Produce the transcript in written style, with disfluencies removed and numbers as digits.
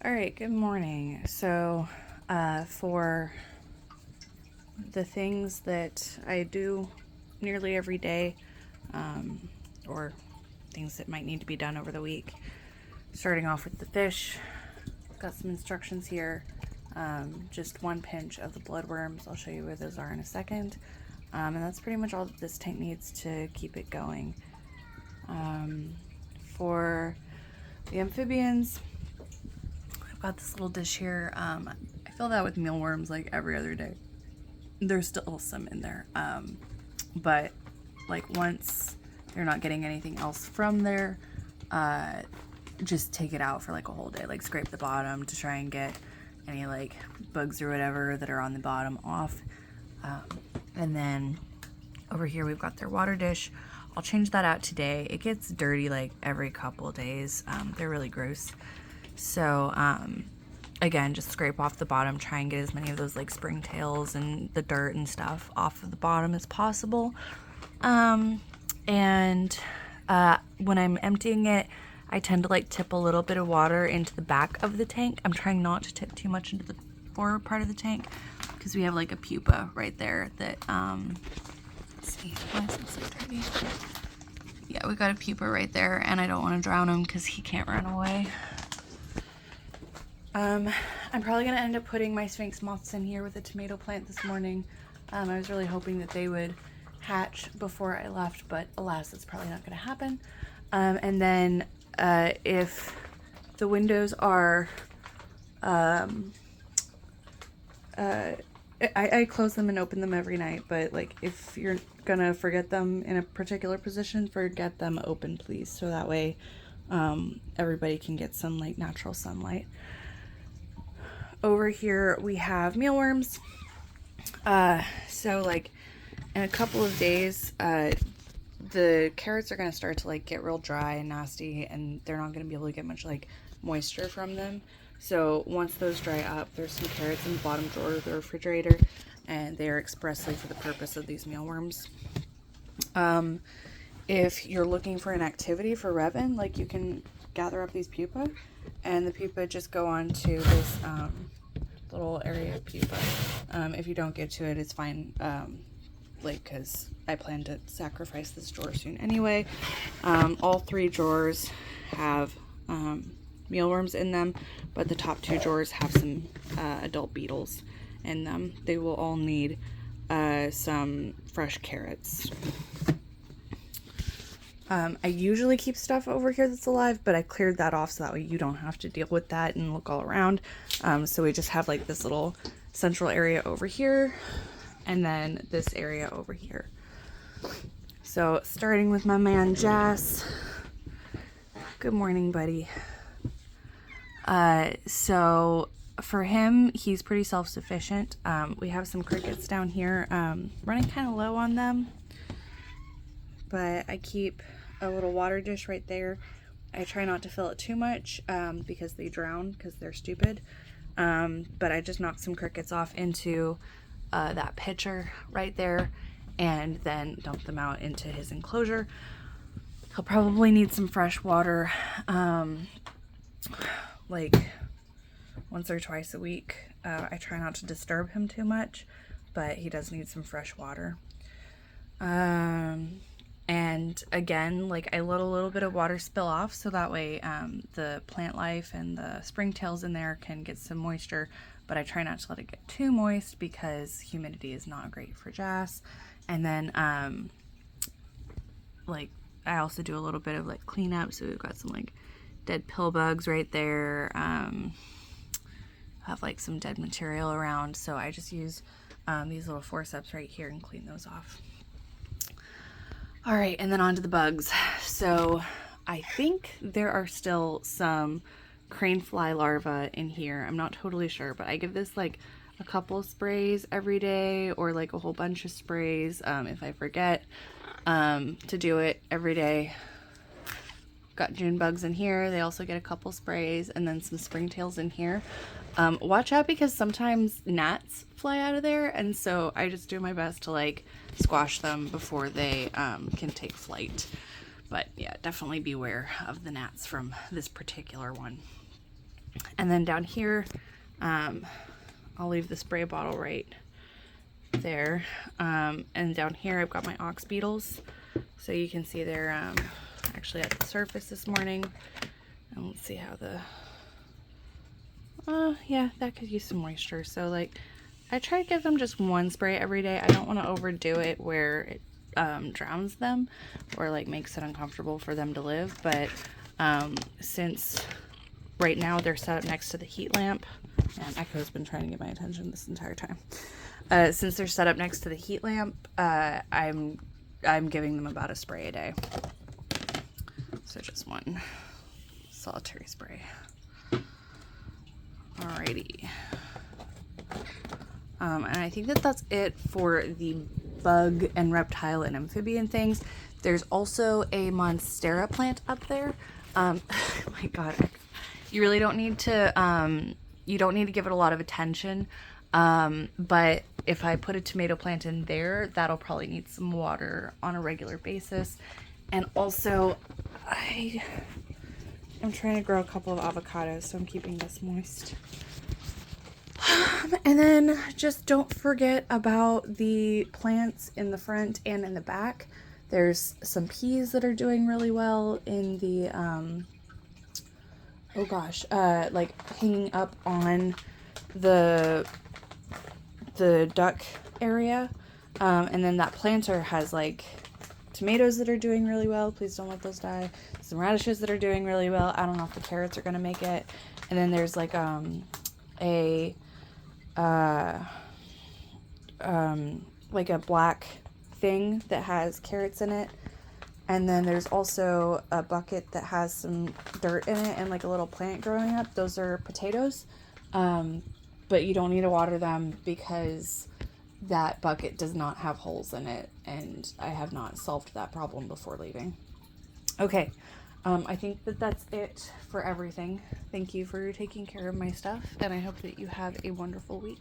All right, good morning. So, for the things that I do nearly every day, or things that might need to be done over the week, starting off with the fish, got some instructions here. Just one pinch of the bloodworms. I'll show you where those are in a second. And that's pretty much all that this tank needs to keep it going. For the amphibians, I've got this little dish here. I fill that with mealworms like every other day. There's still some in there. But like once they're not getting anything else from there, just take it out for like a whole day. Like scrape the bottom to try and get any like bugs or whatever that are on the bottom off. And then over here we've got their water dish. I'll change that out today. It gets dirty like every couple of days. They're really gross. So again, just scrape off the bottom, try and get as many of those like springtails and the dirt and stuff off of the bottom as possible. And when I'm emptying it, I tend to like tip a little bit of water into the back of the tank. I'm trying not to tip too much into the forward part of the tank because we have like a pupa right there that, let's see, why is it so dirty? Yeah, we got a pupa right there and I don't want to drown him because he can't run away. I'm probably going to end up putting my Sphinx moths in here with a tomato plant this morning. I was really hoping that they would hatch before I left, but alas, that's probably not going to happen. And then if the windows are, I close them and open them every night, but like if you're gonna forget them in a particular position, forget them open, please, so that way everybody can get some like natural sunlight. Over here we have mealworms. So like in a couple of days, the carrots are going to start to like get real dry and nasty, and they're not going to be able to get much like moisture from them. So once those dry up, there's some carrots in the bottom drawer of the refrigerator, and they are expressly for the purpose of these mealworms. If you're looking for an activity for Revan, like you can gather up these pupa, and the pupa just go on to this little area of pupa. If you don't get to it, it's fine. Like, because I plan to sacrifice this drawer soon anyway. All three drawers have mealworms in them, but the top two drawers have some adult beetles in them. They will all need some fresh carrots. I usually keep stuff over here that's alive, but I cleared that off so that way you don't have to deal with that and look all around. So we just have like this little central area over here, and then this area over here. So starting with my man Jas. Good morning, buddy. So for him, he's pretty self-sufficient. We have some crickets down here, running kind of low on them, but I keep a little water dish right there. I try not to fill it too much because they drown because they're stupid. But I just knocked some crickets off into that pitcher right there and then dump them out into his enclosure. He'll probably need some fresh water like once or twice a week. I try not to disturb him too much, but he does need some fresh water. And again, like I let a little bit of water spill off so that way the plant life and the springtails in there can get some moisture, but I try not to let it get too moist because humidity is not great for Jas. And then like I also do a little bit of like cleanup, so we've got some like dead pill bugs right there, have like some dead material around, so I just use these little forceps right here and clean those off. All right, and then on to the bugs. So I think there are still some crane fly larvae in here. I'm not totally sure, but I give this like a couple of sprays every day or like a whole bunch of sprays if I forget to do it every day. Got June bugs in here. They also get a couple sprays, and then some springtails in here. Watch out because sometimes gnats fly out of there, and so I just do my best to like squash them before they can take flight. But yeah, definitely beware of the gnats from this particular one. And then down here, I'll leave the spray bottle right there. And down here I've got my ox beetles. So you can see they're actually at the surface this morning. And let's see how the... yeah, that could use some moisture. So like, I try to give them just one spray every day. I don't want to overdo it where it drowns them or like makes it uncomfortable for them to live. But since right now they're set up next to the heat lamp, and Echo's been trying to get my attention this entire time. Since they're set up next to the heat lamp, I'm giving them about a spray a day. So just one solitary spray. Alrighty. And I think that that's it for the bug and reptile and amphibian things. There's also a monstera plant up there. Oh my god, you really don't need to you don't need to give it a lot of attention, but if I put a tomato plant in there, that'll probably need some water on a regular basis. And also I'm trying to grow a couple of avocados, so I'm keeping this moist. And then just don't forget about the plants in the front and in the back. There's some peas that are doing really well in the, oh gosh, like hanging up on the duck area. And then that planter has like tomatoes that are doing really well. Please don't let those die. Some radishes that are doing really well. I don't know if the carrots are going to make it. And then there's like like a black thing that has carrots in it, and then there's also a bucket that has some dirt in it and like a little plant growing up. Those are potatoes, but you don't need to water them because that bucket does not have holes in it, and I have not solved that problem before leaving. Okay, I think that that's it for everything. Thank you for taking care of my stuff, and I hope that you have a wonderful week.